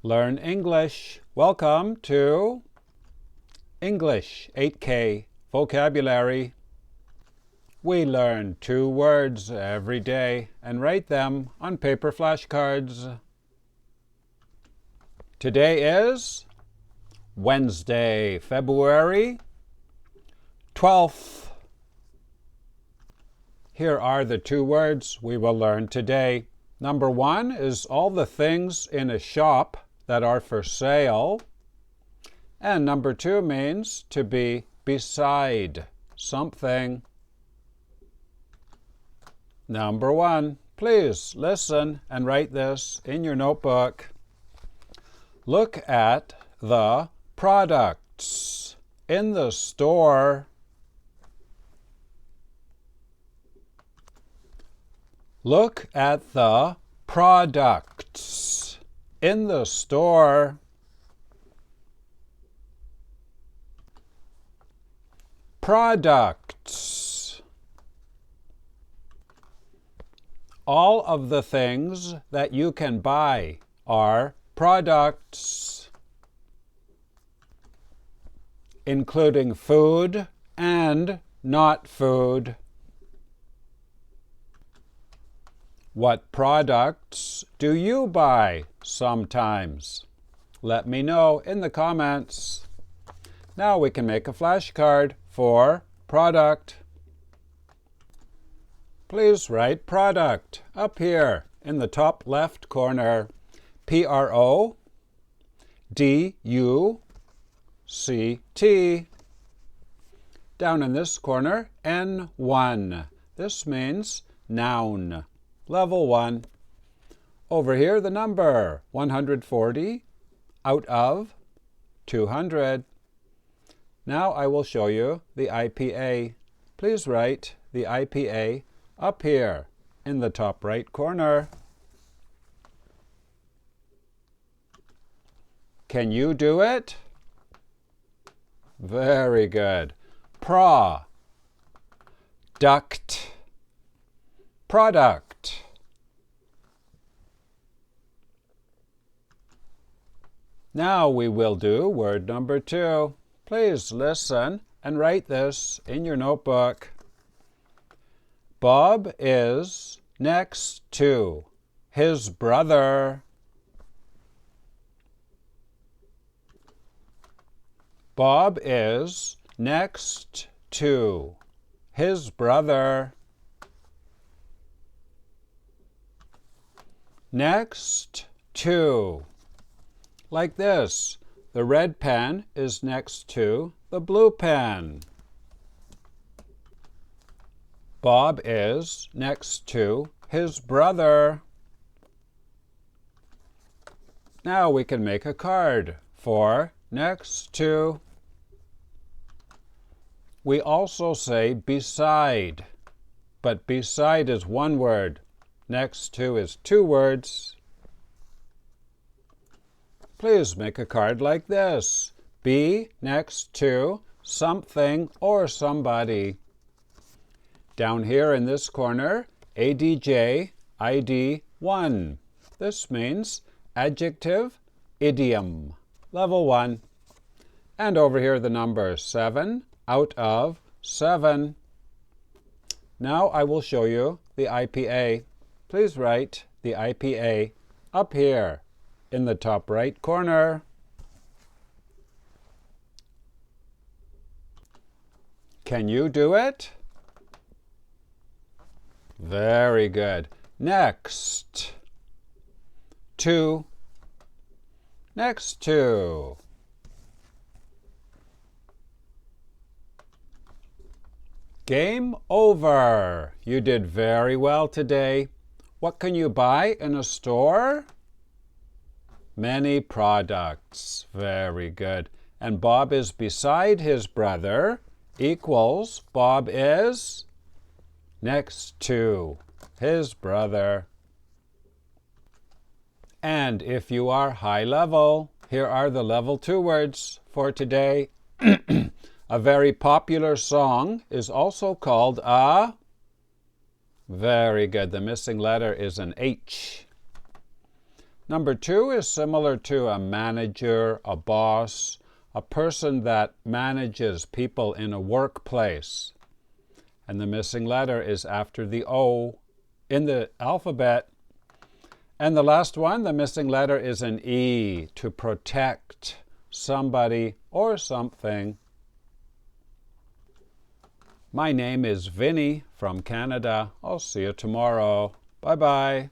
Learn English. Welcome to English 8K Vocabulary. We learn 2 words every day and write them on paper flashcards. Today is Wednesday, February 12th. Here are the 2 words we will learn today. Number 1 is all the things in a shop that are for sale. And number 2 means to be beside something. Number 1, please listen and write this in your notebook. Look at the products in the store. Look at the products in the store. Products. All of the things that you can buy are products, including food and not food. What products do you buy sometimes? Let me know in the comments. Now we can make a flashcard for product. Please write product up here in the top left corner. P-R-O-D-U-C-T. Down in this corner, N1. This means noun. Level 1. Over here, the number 140 out of 200. Now I will show you the IPA. Please write the IPA up here in the top right corner. Can you do it? Very good. Duct. Product. Now we will do word number 2. Please listen and write this in your notebook. Bob is next to his brother. Bob is next to his brother. Next to. Like this. The red pen is next to the blue pen. Bob is next to his brother. Now we can make a card for next to. We also say beside, but beside is 1 word. Next to is 2 words. Please make a card like this. Be next to something or somebody. Down here in this corner, ADJ, ID 1. This means adjective, idiom. Level 1. And over here the number 7 out of 7. Now I will show you the IPA. Please write the IPA up here in the top right corner. Can you do it? Very good. Next to. Next to. Game over. You did very well today. What can you buy in a store? Many products. Very good. And Bob is beside his brother equals Bob is next to his brother. And if you are high level, here are the level 2 words for today. A very popular song is also called a. Very good. The missing letter is an H. Number 2 is similar to a manager, a boss, a person that manages people in a workplace. And the missing letter is after the O in the alphabet. And the last one, the missing letter is an E, to protect somebody or something. My name is Vinny from Canada. I'll see you tomorrow. Bye-bye.